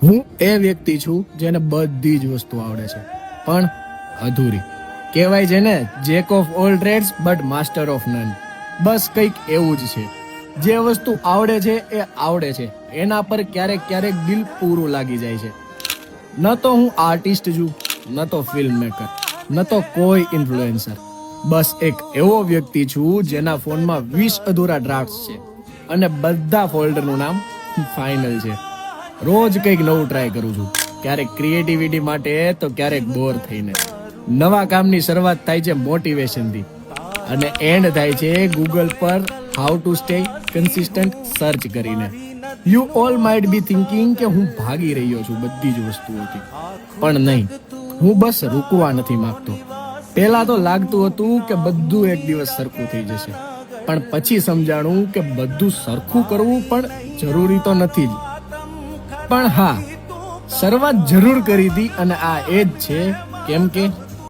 હું એ વ્યક્તિ છું જેને બધી જ વસ્તુ આવડે છે પણ અધૂરી. કહેવાય છે ને, jack of all trades but master of none. બસ કંઈક એવું જ છે. જે વસ્તુ આવડે છે એ આવડે છે, એના પર ક્યારેક ક્યારેક દિલ પૂરું લાગી જાય છે. ન તો હું આર્ટિસ્ટ છું, ન તો ફિલ્મ મેકર, ન તો કોઈ ઇન્ફ્લુએન્સર. બસ એક એવો વ્યક્તિ છું જેના ફોનમાં 20 અધૂરા ડ્રાફ્ટ્સ છે અને બધા ફોલ્ડરનું નામ ફાઇનલ છે. રોજ કંઈક નવું ટ્રાય કરું છું, ક્યારેક ક્રિએટિવિટી માટે તો ક્યારેક બોર થઈને. નવા કામની શરૂઆત થાય છે મોટિવેશનથી અને એન્ડ થાય છે ગૂગલ પર how to stay consistent search કરીને. You all might be thinking કે હું ભાગી રહ્યો છું બધી જ વસ્તુઓથી, પણ નહીં, હું બસ રૂકવા નથી માંગતો. પહેલા તો લાગતું હતું કે બધું એક દિવસ સરખું થઈ જશે, પણ પછી સમજાણું કે બધું સરખું કરવું પણ જરૂરી તો નથી જ. પણ હા, શરૂઆત જરૂર કરી હતી અને આ એ જ છે, કેમ કે